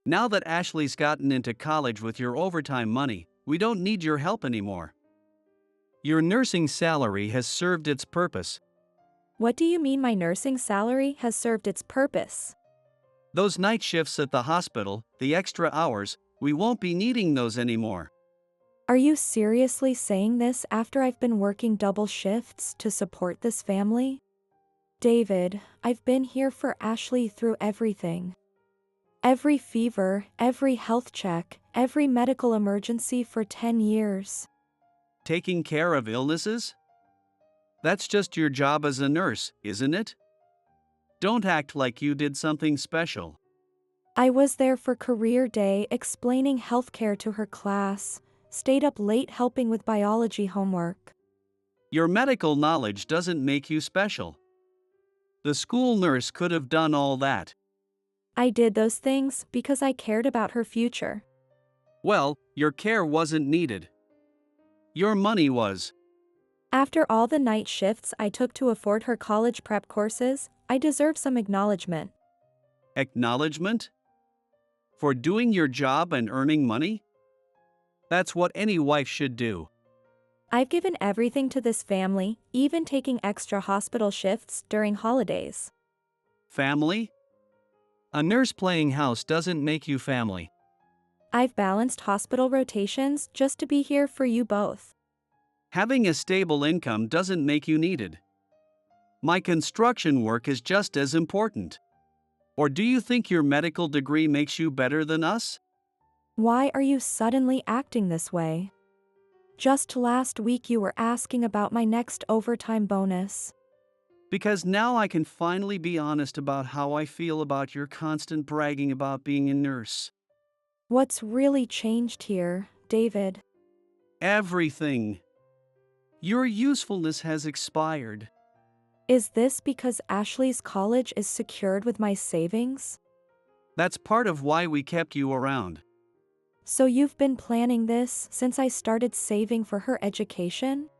Now that Ashley's gotten into college with your overtime money, we don't need your help anymore. Your nursing salary has served its purpose. What do you mean my nursing salary has served its purpose? Those night shifts at the hospital, the extra hours, we won't be needing those anymore. Are you seriously saying this after I've been working double shifts to support this family? David, I've been here for Ashley through everything. Every fever, every health check, every medical emergency for 10 years. Taking care of illnesses? That's just your job as a nurse, isn't it? Don't act like you did something special. I was there for career day explaining healthcare to her class, stayed up late helping with biology homework. Your medical knowledge doesn't make you special. The school nurse could have done all that. I did those things because I cared about her future. Well, your care wasn't needed. Your money was. After all the night shifts I took to afford her college prep courses, I deserve some acknowledgement. Acknowledgement? For doing your job and earning money? That's what any wife should do. I've given everything to this family, even taking extra hospital shifts during holidays. Family? A nurse playing house doesn't make you family. I've balanced hospital rotations just to be here for you both. Having a stable income doesn't make you needed. My construction work is just as important. Or do you think your medical degree makes you better than us? Why are you suddenly acting this way? Just last week you were asking about my next overtime bonus. Because now I can finally be honest about how I feel about your constant bragging about being a nurse. What's really changed here, David? Everything. Your usefulness has expired. Is this because Ashley's college is secured with my savings? That's part of why we kept you around. So you've been planning this since I started saving for her education?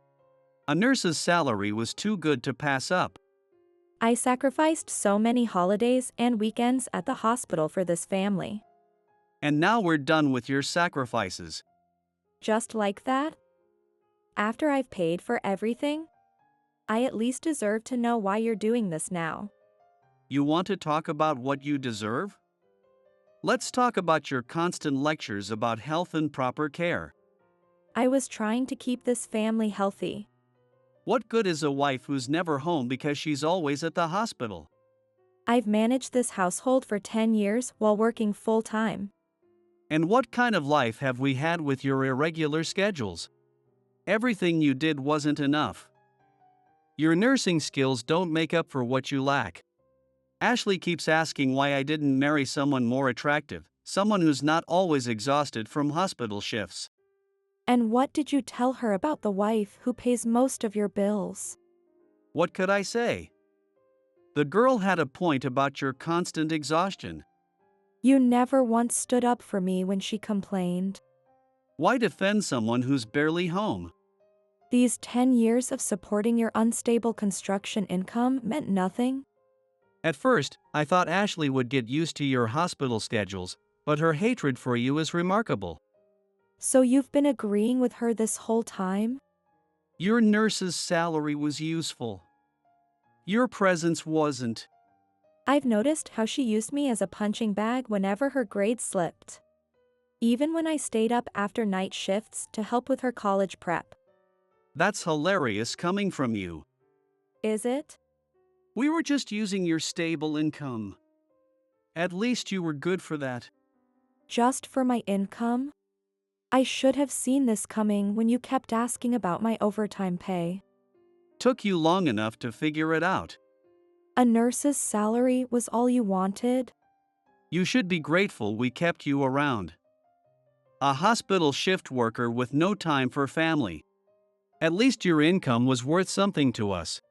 A nurse's salary was too good to pass up. I sacrificed so many holidays and weekends at the hospital for this family. And now we're done with your sacrifices. Just like that? After I've paid for everything? I at least deserve to know why you're doing this now. You want to talk about what you deserve? Let's talk about your constant lectures about health and proper care. I was trying to keep this family healthy. What good is a wife who's never home because she's always at the hospital? I've managed this household for 10 years while working full-time. And what kind of life have we had with your irregular schedules? Everything you did wasn't enough. Your nursing skills don't make up for what you lack. Ashley keeps asking why I didn't marry someone more attractive, someone who's not always exhausted from hospital shifts. And what did you tell her about the wife who pays most of your bills? What could I say? The girl had a point about your constant exhaustion. You never once stood up for me when she complained. Why defend someone who's barely home? These 10 years of supporting your unstable construction income meant nothing? At first, I thought Ashley would get used to your hospital schedules, but her hatred for you is remarkable. So you've been agreeing with her this whole time? Your nurse's salary was useful. Your presence wasn't. I've noticed how she used me as a punching bag whenever her grades slipped. Even when I stayed up after night shifts to help with her college prep. That's hilarious coming from you. Is it? We were just using your stable income. At least you were good for that. Just for my income? I should have seen this coming when you kept asking about my overtime pay. Took you long enough to figure it out. A nurse's salary was all you wanted? You should be grateful we kept you around. A hospital shift worker with no time for family. At least your income was worth something to us.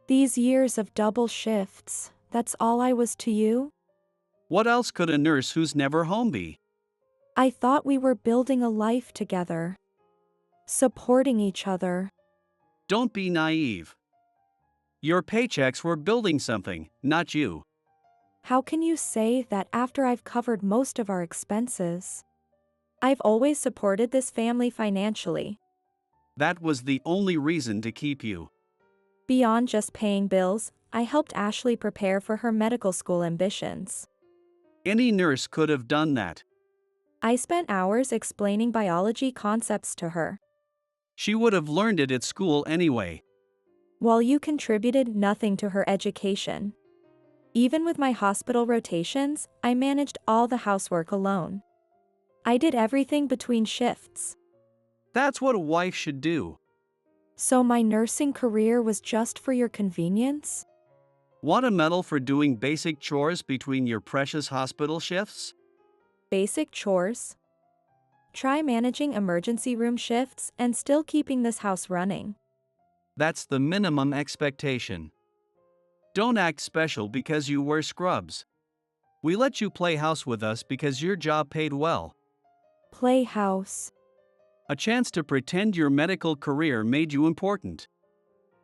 These years of double shifts, that's all I was to you? What else could a nurse who's never home be? I thought we were building a life together. Supporting each other. Don't be naive. Your paychecks were building something, not you. How can you say that after I've covered most of our expenses? I've always supported this family financially. That was the only reason to keep you. Beyond just paying bills, I helped Ashley prepare for her medical school ambitions. Any nurse could have done that. I spent hours explaining biology concepts to her. She would have learned it at school anyway. While you contributed nothing to her education. Even with my hospital rotations, I managed all the housework alone. I did everything between shifts. That's what a wife should do. So my nursing career was just for your convenience? Want a medal for doing basic chores between your precious hospital shifts? Basic chores? Try managing emergency room shifts and still keeping this house running. That's the minimum expectation. Don't act special because you wear scrubs. We let you play house with us because your job paid well. Play house. A chance to pretend your medical career made you important.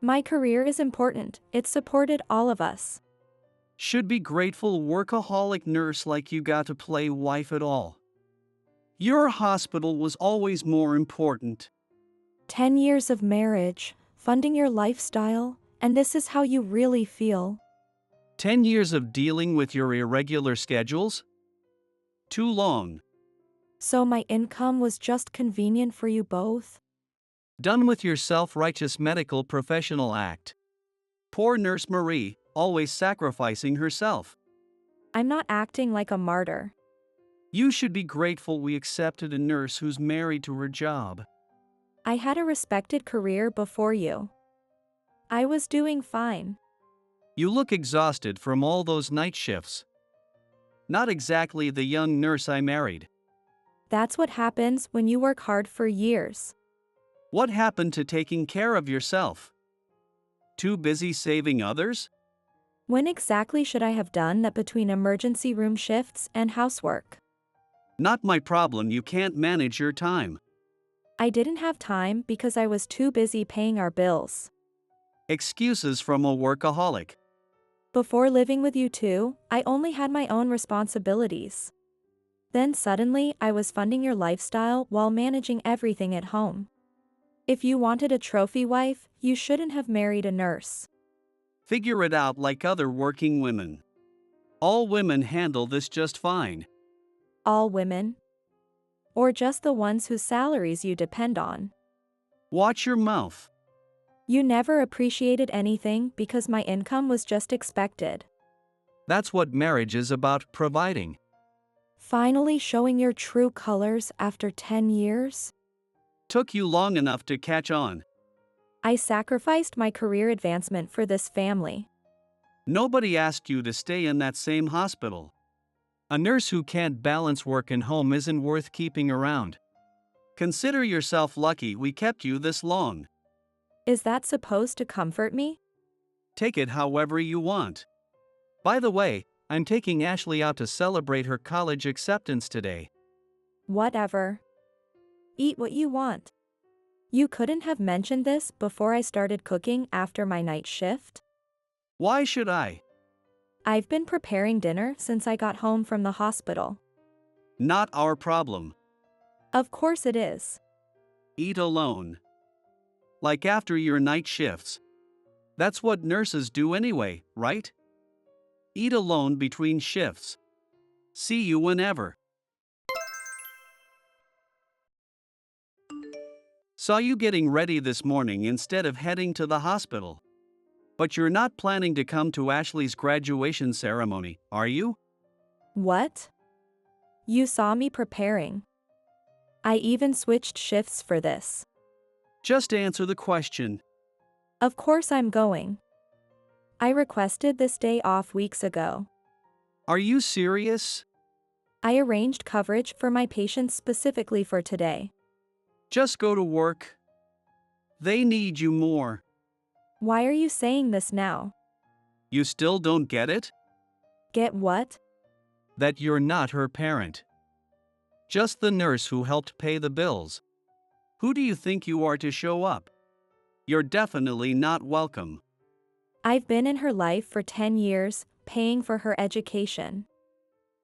My career is important, it supported all of us. Should be grateful workaholic nurse like you got to play wife at all. Your hospital was always more important. 10 years of marriage, funding your lifestyle, and this is how you really feel. 10 years of dealing with your irregular schedules? Too long. So my income was just convenient for you both? Done with your self-righteous medical professional act. Poor Nurse Marie, always sacrificing herself. I'm not acting like a martyr. You should be grateful we accepted a nurse who's married to her job. I had a respected career before you. I was doing fine. You look exhausted from all those night shifts. Not exactly the young nurse I married. That's what happens when you work hard for years. What happened to taking care of yourself? Too busy saving others? When exactly should I have done that between emergency room shifts and housework? Not my problem, you can't manage your time. I didn't have time because I was too busy paying our bills. Excuses from a workaholic. Before living with you two, I only had my own responsibilities. Then suddenly I was funding your lifestyle while managing everything at home. If you wanted a trophy wife, you shouldn't have married a nurse. Figure it out like other working women. All women handle this just fine. All women? Or just the ones whose salaries you depend on? Watch your mouth. You never appreciated anything because my income was just expected. That's what marriage is about, providing. Finally showing your true colors after 10 years? Took you long enough to catch on. I sacrificed my career advancement for this family. Nobody asked you to stay in that same hospital. A nurse who can't balance work and home isn't worth keeping around. Consider yourself lucky we kept you this long. Is that supposed to comfort me? Take it however you want. By the way, I'm taking Ashley out to celebrate her college acceptance today. Whatever. Eat what you want. You couldn't have mentioned this before I started cooking after my night shift? Why should I? I've been preparing dinner since I got home from the hospital. Not our problem. Of course it is. Eat alone. Like after your night shifts. That's what nurses do anyway, right? Eat alone between shifts. See you whenever. Saw you getting ready this morning instead of heading to the hospital. But you're not planning to come to Ashley's graduation ceremony, are you? What? You saw me preparing. I even switched shifts for this. Just answer the question. Of course I'm going. I requested this day off weeks ago. Are you serious? I arranged coverage for my patients specifically for today. Just go to work. They need you more. Why are you saying this now? You still don't get it? Get what? That you're not her parent. Just the nurse who helped pay the bills. Who do you think you are to show up? You're definitely not welcome. I've been in her life for 10 years, paying for her education.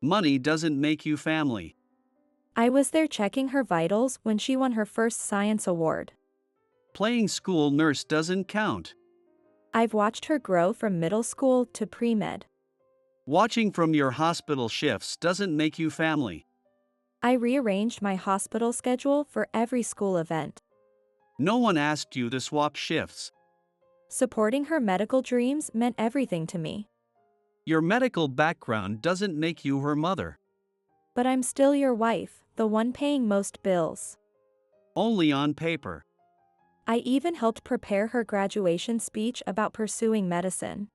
Money doesn't make you family. I was there checking her vitals when she won her first science award. Playing school nurse doesn't count. I've watched her grow from middle school to pre-med. Watching from your hospital shifts doesn't make you family. I rearranged my hospital schedule for every school event. No one asked you to swap shifts. Supporting her medical dreams meant everything to me. Your medical background doesn't make you her mother. But I'm still your wife, the one paying most bills. Only on paper. I even helped prepare her graduation speech about pursuing medicine.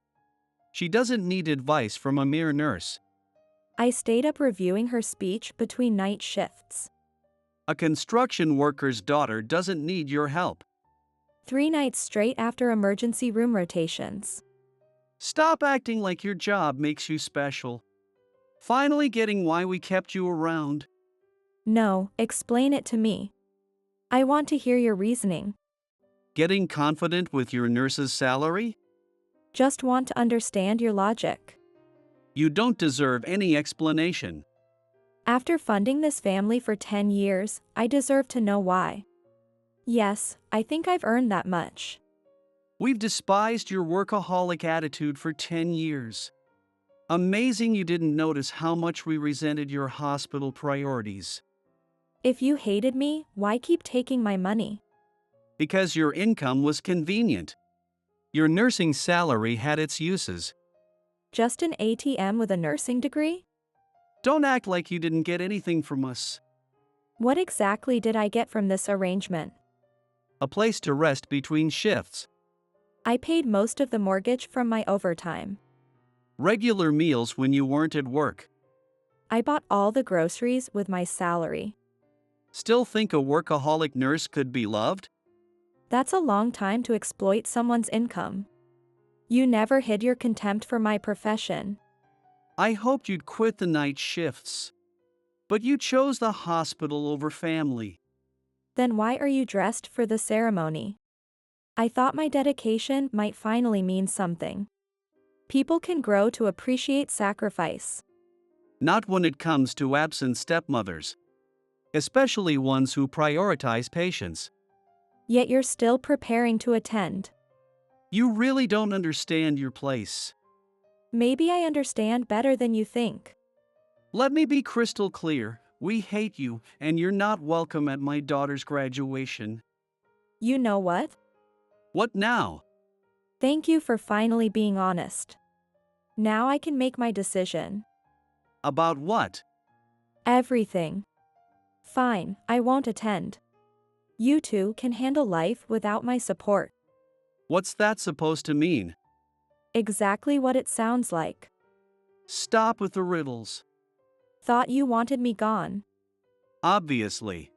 She doesn't need advice from a mere nurse. I stayed up reviewing her speech between night shifts. A construction worker's daughter doesn't need your help. 3 nights straight after emergency room rotations. Stop acting like your job makes you special. Finally getting why we kept you around. No, explain it to me. I want to hear your reasoning. Getting confident with your nurse's salary? Just want to understand your logic. You don't deserve any explanation. After funding this family for 10 years, I deserve to know why. Yes, I think I've earned that much. We've despised your workaholic attitude for 10 years. Amazing you didn't notice how much we resented your hospital priorities. If you hated me, why keep taking my money? Because your income was convenient. Your nursing salary had its uses. Just an ATM with a nursing degree? Don't act like you didn't get anything from us. What exactly did I get from this arrangement? A place to rest between shifts. I paid most of the mortgage from my overtime. Regular meals when you weren't at work. I bought all the groceries with my salary. Still think a workaholic nurse could be loved? That's a long time to exploit someone's income. You never hid your contempt for my profession. I hoped you'd quit the night shifts. But you chose the hospital over family. Then why are you dressed for the ceremony? I thought my dedication might finally mean something. People can grow to appreciate sacrifice. Not when it comes to absent stepmothers. Especially ones who prioritize patients. Yet you're still preparing to attend. You really don't understand your place. Maybe I understand better than you think. Let me be crystal clear. We hate you, and you're not welcome at my daughter's graduation. You know what? What now? Thank you for finally being honest. Now I can make my decision. About what? Everything. Fine, I won't attend. You two can handle life without my support. What's that supposed to mean? Exactly what it sounds like. Stop with the riddles. Thought you wanted me gone. Obviously.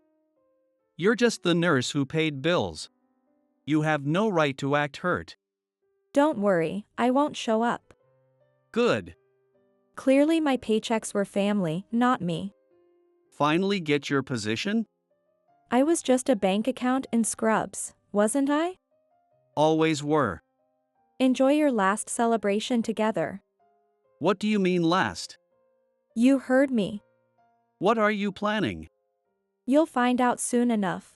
You're just the nurse who paid bills. You have no right to act hurt. Don't worry, I won't show up. Good. Clearly my paychecks were family, not me. Finally get your position? I was just a bank account in scrubs, wasn't I? Always were. Enjoy your last celebration together. What do you mean last? You heard me. What are you planning? You'll find out soon enough.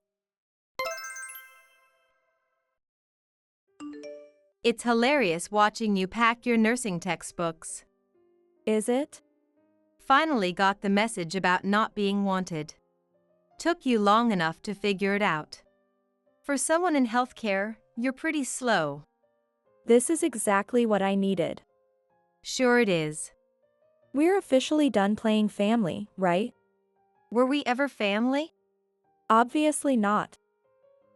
It's hilarious watching you pack your nursing textbooks. Is it? Finally got the message about not being wanted. Took you long enough to figure it out. For someone in healthcare, you're pretty slow. This is exactly what I needed. Sure it is. We're officially done playing family, right? Were we ever family? Obviously not.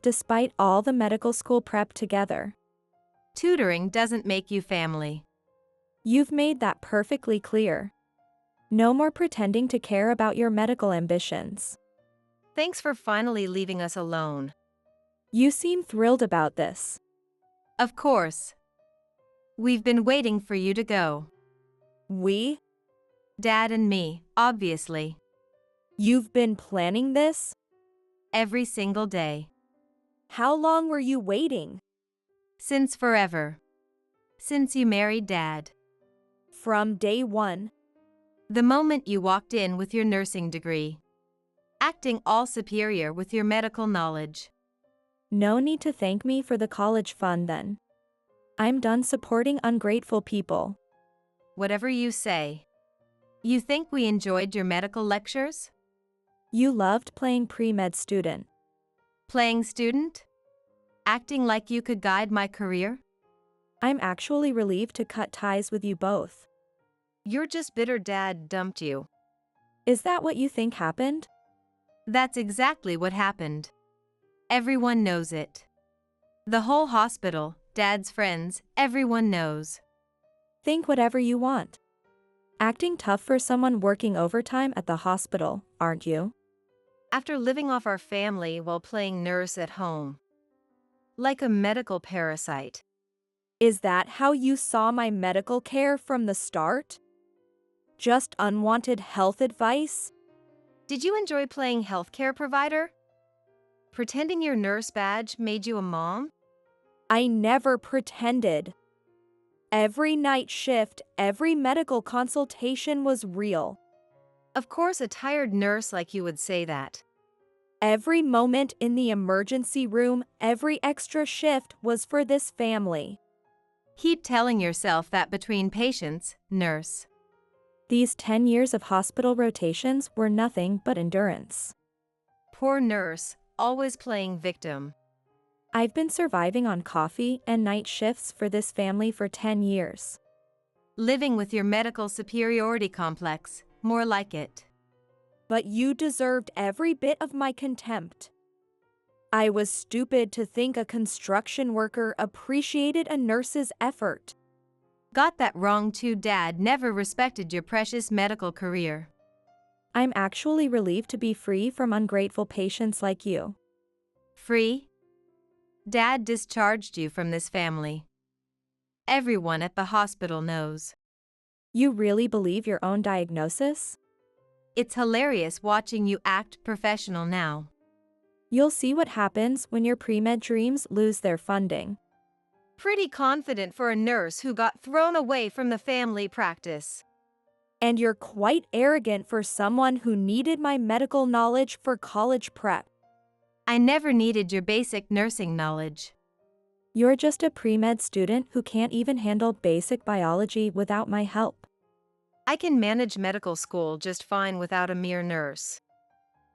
Despite all the medical school prep together. Tutoring doesn't make you family. You've made that perfectly clear. No more pretending to care about your medical ambitions. Thanks for finally leaving us alone. You seem thrilled about this. Of course. We've been waiting for you to go. We? Dad and me, obviously. You've been planning this? Every single day. How long were you waiting? Since forever. Since you married Dad. from day one. The moment you walked in with your nursing degree. Acting all superior with your medical knowledge. No need to thank me for the college fund then. I'm done supporting ungrateful people. Whatever you say. You think we enjoyed your medical lectures? You loved playing pre-med student. Playing student? Acting like you could guide my career? I'm actually relieved to cut ties with you both. You're just bitter dad dumped you. Is that what you think happened? That's exactly what happened. Everyone knows it. The whole hospital, dad's friends, everyone knows. Think whatever you want. Acting tough for someone working overtime at the hospital, aren't you? After living off our family while playing nurse at home. Like a medical parasite. Is that how you saw my medical care from the start? Just unwanted health advice? Did you enjoy playing healthcare provider? Pretending your nurse badge made you a mom? I never pretended. Every night shift, every medical consultation was real. Of course, a tired nurse like you would say that. Every moment in the emergency room, every extra shift was for this family. Keep telling yourself that between patients, nurse. These 10 years of hospital rotations were nothing but endurance. Poor nurse, always playing victim. I've been surviving on coffee and night shifts for this family for 10 years. Living with your medical superiority complex, more like it. But you deserved every bit of my contempt. I was stupid to think a construction worker appreciated a nurse's effort. Got that wrong too. Dad never respected your precious medical career. I'm actually relieved to be free from ungrateful patients like you. Free? Dad discharged you from this family. Everyone at the hospital knows. You really believe your own diagnosis? It's hilarious watching you act professional now. You'll see what happens when your pre-med dreams lose their funding. Pretty confident for a nurse who got thrown away from the family practice. And you're quite arrogant for someone who needed my medical knowledge for college prep. I never needed your basic nursing knowledge. You're just a pre-med student who can't even handle basic biology without my help. I can manage medical school just fine without a mere nurse.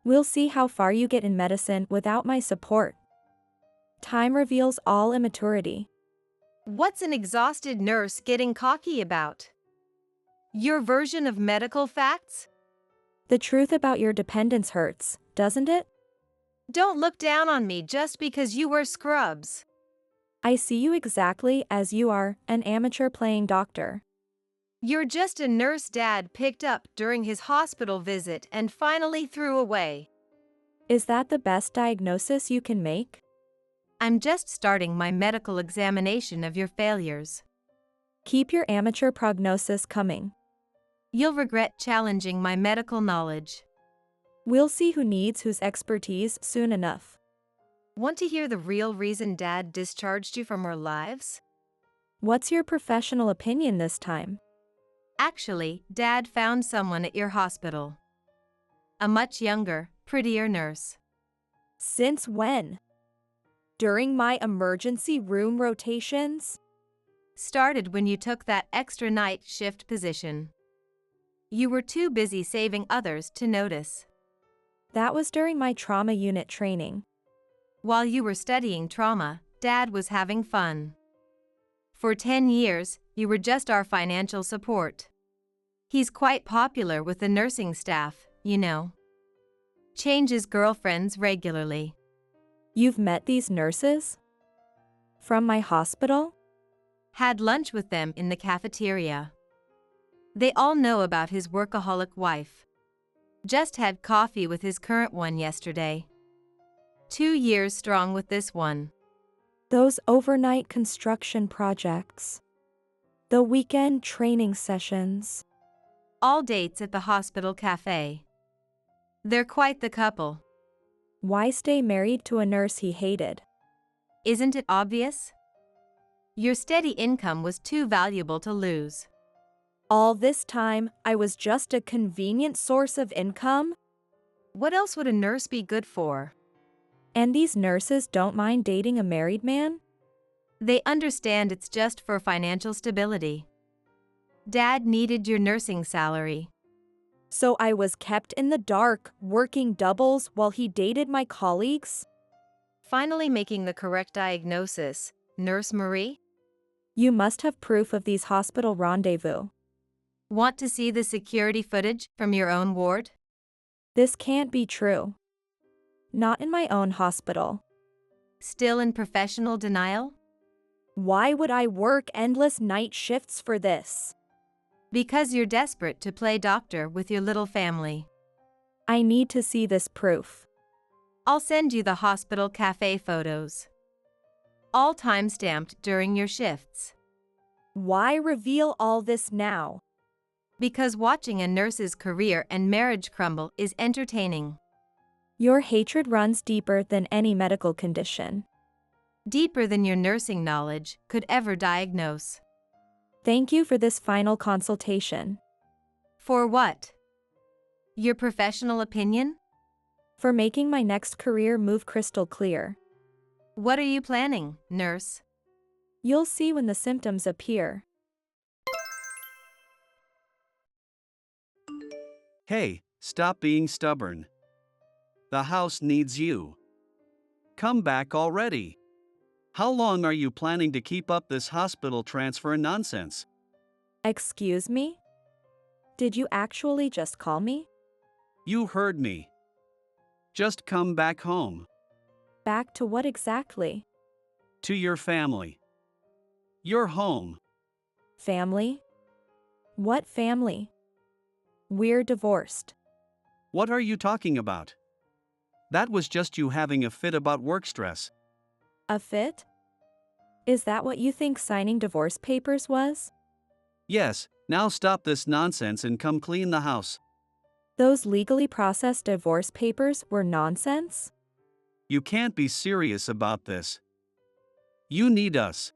We'll see how far you get in medicine without my support. Time reveals all immaturity. What's an exhausted nurse getting cocky about? Your version of medical facts? The truth about your dependence hurts, doesn't it? Don't look down on me just because you wear scrubs. I see you exactly as you are, an amateur playing doctor. You're just a nurse Dad picked up during his hospital visit and finally threw away. Is that the best diagnosis you can make? I'm just starting my medical examination of your failures. Keep your amateur prognosis coming. You'll regret challenging my medical knowledge. We'll see who needs whose expertise soon enough. Want to hear the real reason Dad discharged you from our lives? What's your professional opinion this time? Actually, Dad found someone at your hospital. A much younger, prettier nurse. Since when? During my emergency room rotations? Started when you took that extra night shift position. You were too busy saving others to notice. That was during my trauma unit training. While you were studying trauma, Dad was having fun. For 10 years, you were just our financial support. He's quite popular with the nursing staff, you know. Changes girlfriends regularly. You've met these nurses? From my hospital? Had lunch with them in the cafeteria. They all know about his workaholic wife. Just had coffee with his current one yesterday. 2 years strong with this one. Those overnight construction projects. The weekend training sessions. All dates at the hospital cafe. They're quite the couple. Why stay married to a nurse he hated? Isn't it obvious? Your steady income was too valuable to lose. All this time, I was just a convenient source of income? What else would a nurse be good for? And these nurses don't mind dating a married man? They understand it's just for financial stability. Dad needed your nursing salary. So I was kept in the dark, working doubles while he dated my colleagues? Finally making the correct diagnosis, Nurse Marie? You must have proof of these hospital rendezvous. Want to see the security footage from your own ward? This can't be true. Not in my own hospital. Still in professional denial? Why would I work endless night shifts for this? Because you're desperate to play doctor with your little family. I need to see this proof. I'll send you the hospital cafe photos. All time-stamped during your shifts. Why reveal all this now? Because watching a nurse's career and marriage crumble is entertaining. Your hatred runs deeper than any medical condition. Deeper than your nursing knowledge could ever diagnose. Thank you for this final consultation. For what? Your professional opinion? For making my next career move crystal clear. What are you planning, nurse? You'll see when the symptoms appear. Hey, stop being stubborn. The house needs you. Come back already. How long are you planning to keep up this hospital transfer nonsense? Excuse me? Did you actually just call me? You heard me. Just come back home. Back to what exactly? To your family. Your home. Family? What family? We're divorced. What are you talking about? That was just you having a fit about work stress. A fit? Is that what you think signing divorce papers was? Yes, now stop this nonsense and come clean the house. Those legally processed divorce papers were nonsense? You can't be serious about this. You need us.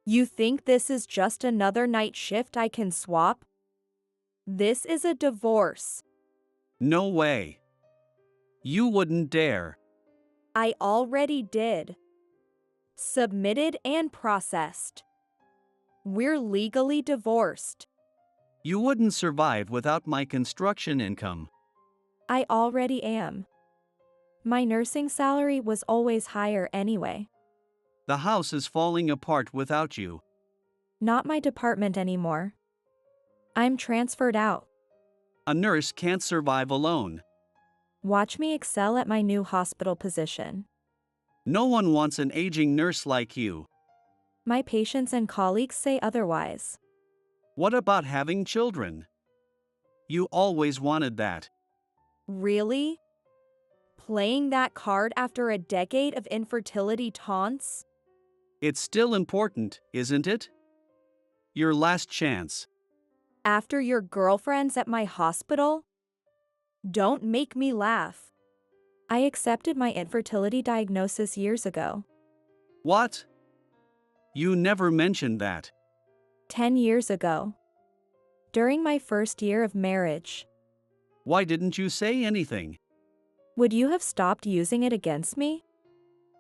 You think this is just another night shift I can swap? This is a divorce. No way. You wouldn't dare. I already did. Submitted and processed. We're legally divorced. You wouldn't survive without my construction income. I already am. My nursing salary was always higher anyway. The house is falling apart without you. Not my department anymore. I'm transferred out. A nurse can't survive alone. Watch me excel at my new hospital position. No one wants an aging nurse like you. My patients and colleagues say otherwise. What about having children? You always wanted that. Really? Playing that card after a decade of infertility taunts? It's still important, isn't it? Your last chance. After your girlfriends at my hospital? Don't make me laugh. I accepted my infertility diagnosis years ago. What? You never mentioned that. 10 years ago. During my first year of marriage. Why didn't you say anything? Would you have stopped using it against me?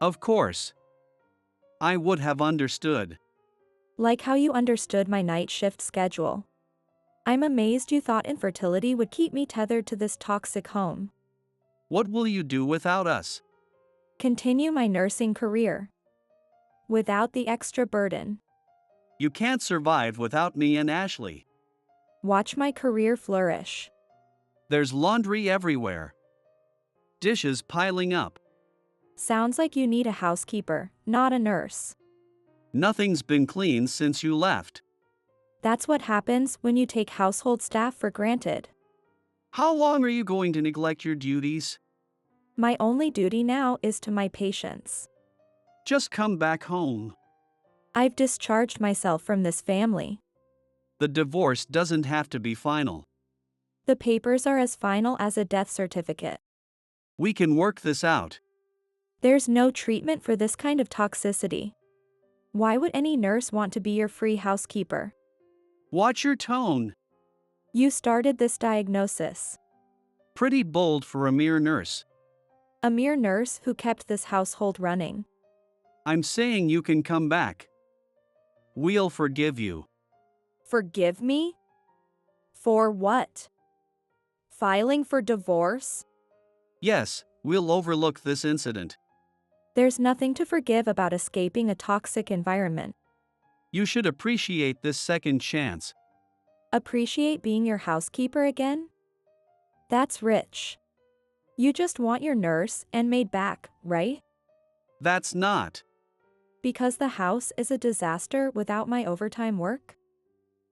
Of course. I would have understood. Like how you understood my night shift schedule. I'm amazed you thought infertility would keep me tethered to this toxic home. What will you do without us? Continue my nursing career. Without the extra burden. You can't survive without me and Ashley. Watch my career flourish. There's laundry everywhere. Dishes piling up. Sounds like you need a housekeeper, not a nurse. Nothing's been cleaned since you left. That's what happens when you take household staff for granted. How long are you going to neglect your duties? My only duty now is to my patients. Just come back home. I've discharged myself from this family. The divorce doesn't have to be final. The papers are as final as a death certificate. We can work this out. There's no treatment for this kind of toxicity. Why would any nurse want to be your free housekeeper? Watch your tone. You started this diagnosis. Pretty bold for a mere nurse. A mere nurse who kept this household running. I'm saying you can come back. We'll forgive you. Forgive me? For what? Filing for divorce? Yes, we'll overlook this incident. There's nothing to forgive about escaping a toxic environment. You should appreciate this second chance. Appreciate being your housekeeper again? That's rich. You just want your nurse and maid back, right? That's not. Because the house is a disaster without my overtime work?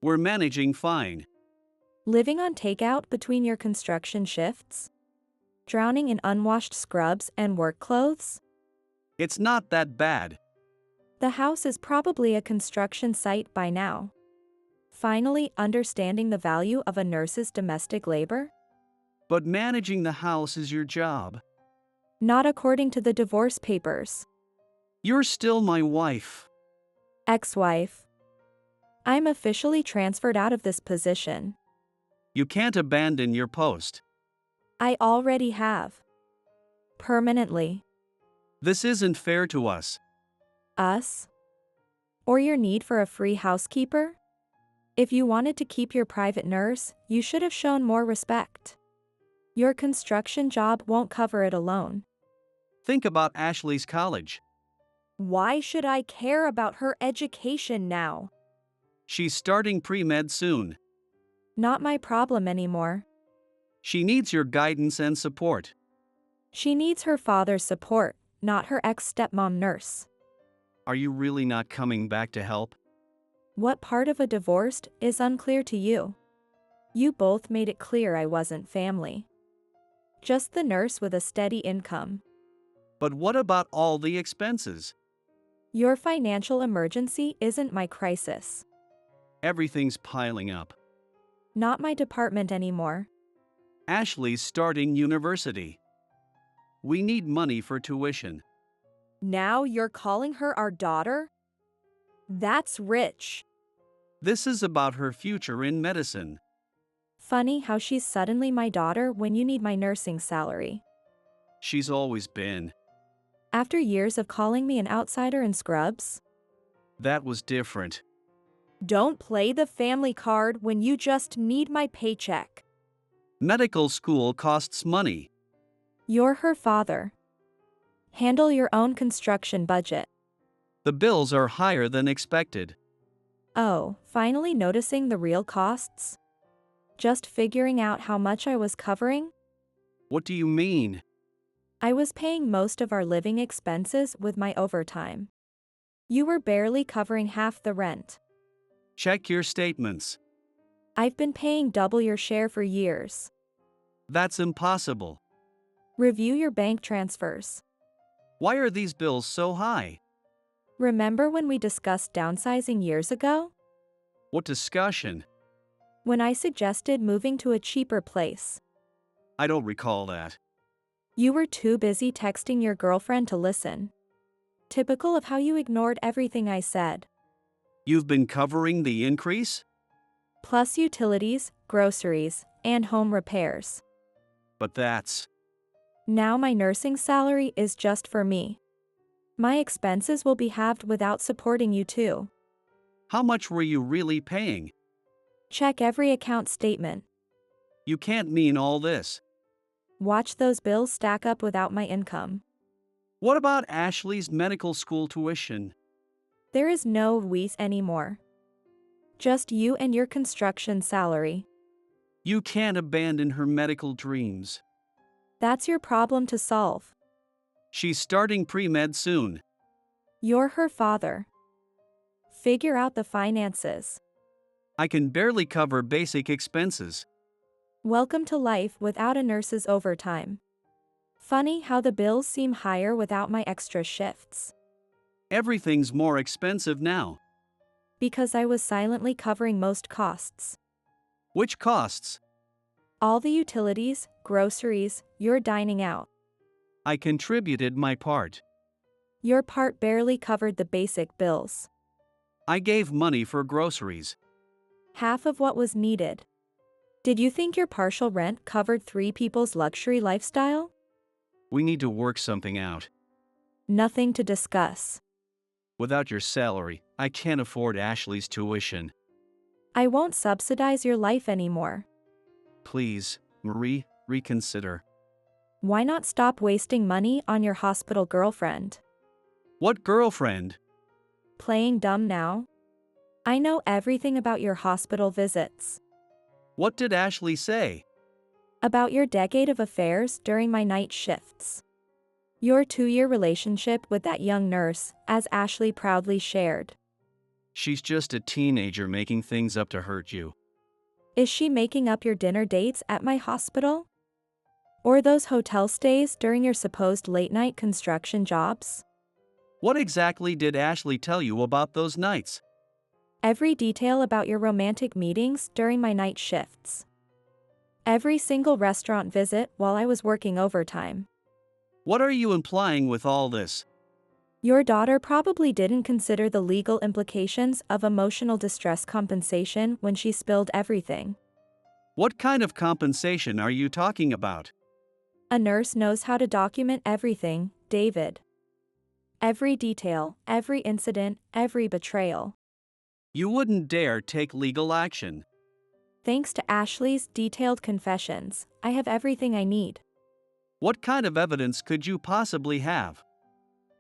We're managing fine. Living on takeout between your construction shifts? Drowning in unwashed scrubs and work clothes? It's not that bad. The house is probably a construction site by now. Finally understanding the value of a nurse's domestic labor? But managing the house is your job. Not according to the divorce papers. You're still my wife. Ex-wife. I'm officially transferred out of this position. You can't abandon your post. I already have. Permanently. This isn't fair to us. Us? Or your need for a free housekeeper? If you wanted to keep your private nurse, you should have shown more respect. Your construction job won't cover it alone. Think about Ashley's college. Why should I care about her education now? She's starting pre-med soon. Not my problem anymore. She needs your guidance and support. She needs her father's support, not her ex-stepmom nurse. Are you really not coming back to help? What part of a divorce is unclear to you? You both made it clear I wasn't family. Just the nurse with a steady income. But what about all the expenses? Your financial emergency isn't my crisis. Everything's piling up. Not my department anymore. Ashley's starting university. We need money for tuition. Now you're calling her our daughter? That's rich. This is about her future in medicine. Funny how she's suddenly my daughter when you need my nursing salary. She's always been. After years of calling me an outsider in scrubs? That was different. Don't play the family card when you just need my paycheck. Medical school costs money. You're her father. Handle your own construction budget. The bills are higher than expected. Oh, finally noticing the real costs? Just figuring out how much I was covering? What do you mean? I was paying most of our living expenses with my overtime. You were barely covering half the rent. Check your statements. I've been paying double your share for years. That's impossible. Review your bank transfers. Why are these bills so high? Remember when we discussed downsizing years ago? What discussion? When I suggested moving to a cheaper place. I don't recall that. You were too busy texting your girlfriend to listen. Typical of how you ignored everything I said. You've been covering the increase? Plus utilities, groceries, and home repairs. But that's... Now my nursing salary is just for me. My expenses will be halved without supporting you too. How much were you really paying? Check every account statement. You can't mean all this. Watch those bills stack up without my income. What about Ashley's medical school tuition? There is no we anymore. Just you and your construction salary. You can't abandon her medical dreams. That's your problem to solve. She's starting pre-med soon. You're her father. Figure out the finances. I can barely cover basic expenses. Welcome to life without a nurse's overtime. Funny how the bills seem higher without my extra shifts. Everything's more expensive now. Because I was silently covering most costs. Which costs? All the utilities, groceries, your dining out. I contributed my part. Your part barely covered the basic bills. I gave money for groceries. Half of what was needed. Did you think your partial rent covered 3 people's luxury lifestyle? We need to work something out. Nothing to discuss. Without your salary, I can't afford Ashley's tuition. I won't subsidize your life anymore. Please, Marie, reconsider. Why not stop wasting money on your hospital girlfriend? What girlfriend? Playing dumb now? I know everything about your hospital visits. What did Ashley say? About your decade of affairs during my night shifts. Your 2-year relationship with that young nurse, as Ashley proudly shared. She's just a teenager making things up to hurt you. Is she making up your dinner dates at my hospital? Or those hotel stays during your supposed late-night construction jobs? What exactly did Ashley tell you about those nights? Every detail about your romantic meetings during my night shifts. Every single restaurant visit while I was working overtime. What are you implying with all this? Your daughter probably didn't consider the legal implications of emotional distress compensation when she spilled everything. What kind of compensation are you talking about? A nurse knows how to document everything, David. Every detail, every incident, every betrayal. You wouldn't dare take legal action. Thanks to Ashley's detailed confessions, I have everything I need. What kind of evidence could you possibly have?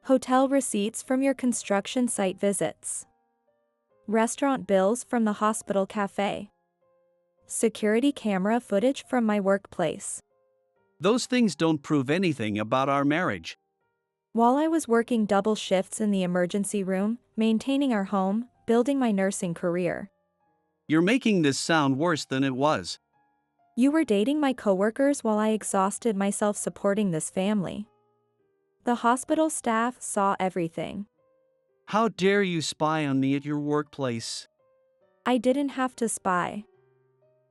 Hotel receipts from your construction site visits. Restaurant bills from the hospital cafe. Security camera footage from my workplace. Those things don't prove anything about our marriage. While I was working double shifts in the emergency room, maintaining our home, building my nursing career. You're making this sound worse than it was. You were dating my coworkers while I exhausted myself supporting this family. The hospital staff saw everything. How dare you spy on me at your workplace? I didn't have to spy.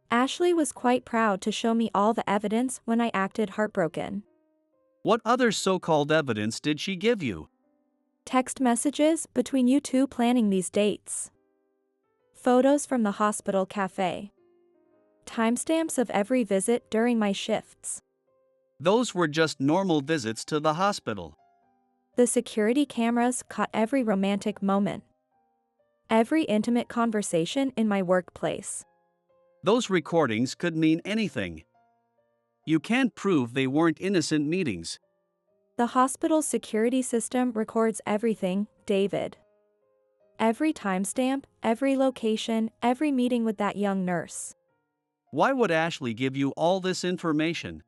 Ashley was quite proud to show me all the evidence when I acted heartbroken. What other so-called evidence did she give you? Text messages between you two planning these dates. Photos from the hospital cafe. Timestamps of every visit during my shifts. Those were just normal visits to the hospital. The security cameras caught every romantic moment. Every intimate conversation in my workplace. Those recordings could mean anything. You can't prove they weren't innocent meetings. The hospital's security system records everything, David. Every timestamp, every location, every meeting with that young nurse. Why would Ashley give you all this information?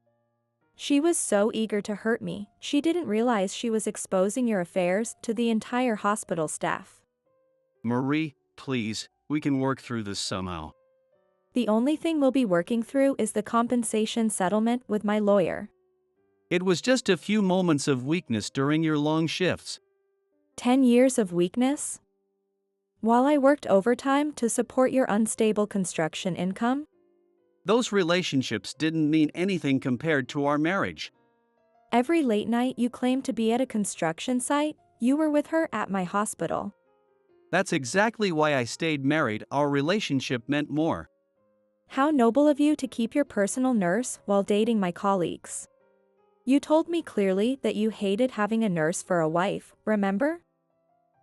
She was so eager to hurt me, she didn't realize she was exposing your affairs to the entire hospital staff. Marie, please, we can work through this somehow. The only thing we'll be working through is the compensation settlement with my lawyer. It was just a few moments of weakness during your long shifts. 10 years of weakness? While I worked overtime to support your unstable construction income? Those relationships didn't mean anything compared to our marriage. Every late night you claimed to be at a construction site, you were with her at my hospital. That's exactly why I stayed married. Our relationship meant more. How noble of you to keep your personal nurse while dating my colleagues. You told me clearly that you hated having a nurse for a wife, remember?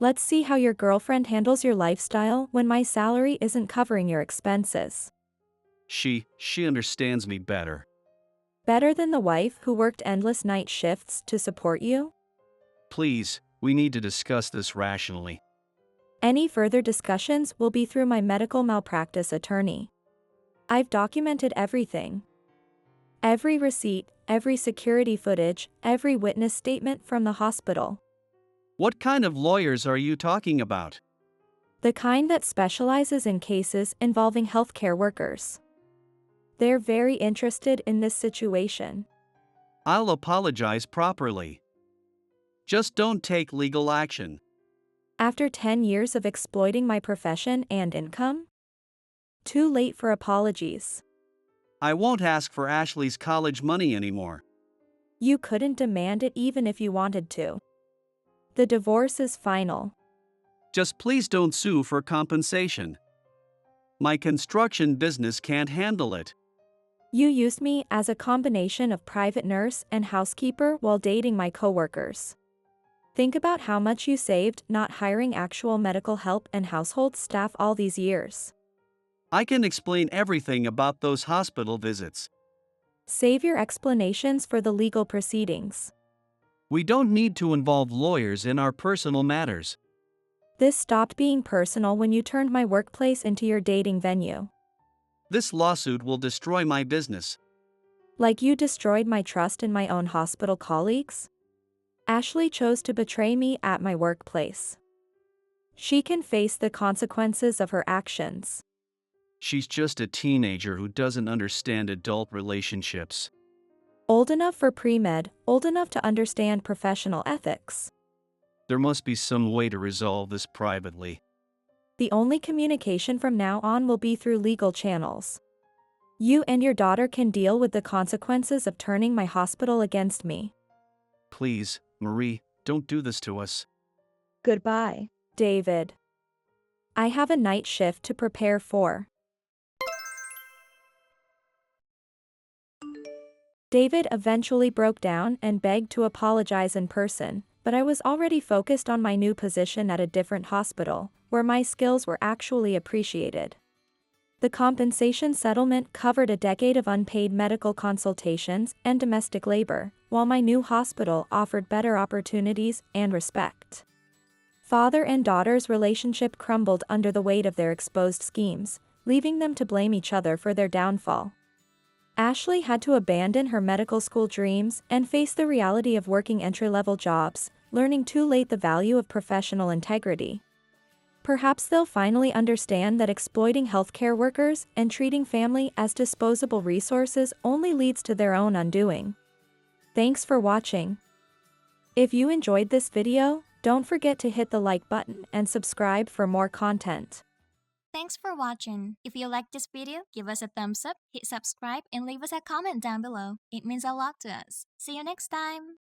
Let's see how your girlfriend handles your lifestyle when my salary isn't covering your expenses. She understands me better. Better than the wife who worked endless night shifts to support you? Please, we need to discuss this rationally. Any further discussions will be through my medical malpractice attorney. I've documented everything. Every receipt, every security footage, every witness statement from the hospital. What kind of lawyers are you talking about? The kind that specializes in cases involving healthcare workers. They're very interested in this situation. I'll apologize properly. Just don't take legal action. After 10 years of exploiting my profession and income? Too late for apologies. I won't ask for Ashley's college money anymore. You couldn't demand it even if you wanted to. The divorce is final. Just please don't sue for compensation. My construction business can't handle it. You used me as a combination of private nurse and housekeeper while dating my coworkers. Think about how much you saved not hiring actual medical help and household staff all these years. I can explain everything about those hospital visits. Save your explanations for the legal proceedings. We don't need to involve lawyers in our personal matters. This stopped being personal when you turned my workplace into your dating venue. This lawsuit will destroy my business. Like you destroyed my trust in my own hospital colleagues? Ashley chose to betray me at my workplace. She can face the consequences of her actions. She's just a teenager who doesn't understand adult relationships. Old enough for pre-med, old enough to understand professional ethics. There must be some way to resolve this privately. The only communication from now on will be through legal channels. You and your daughter can deal with the consequences of turning my hospital against me. Please, Marie, don't do this to us. Goodbye, David. I have a night shift to prepare for. David eventually broke down and begged to apologize in person, but I was already focused on my new position at a different hospital, where my skills were actually appreciated. The compensation settlement covered a decade of unpaid medical consultations and domestic labor, while my new hospital offered better opportunities and respect. Father and daughter's relationship crumbled under the weight of their exposed schemes, leaving them to blame each other for their downfall. Ashley had to abandon her medical school dreams and face the reality of working entry-level jobs, learning too late the value of professional integrity. Perhaps they'll finally understand that exploiting healthcare workers and treating family as disposable resources only leads to their own undoing. Thanks for watching. If you enjoyed this video, don't forget to hit the like button and subscribe for more content. Thanks for watching. If you like this video, give us a thumbs up, hit subscribe, and leave us a comment down below. It means a lot to us. See you next time!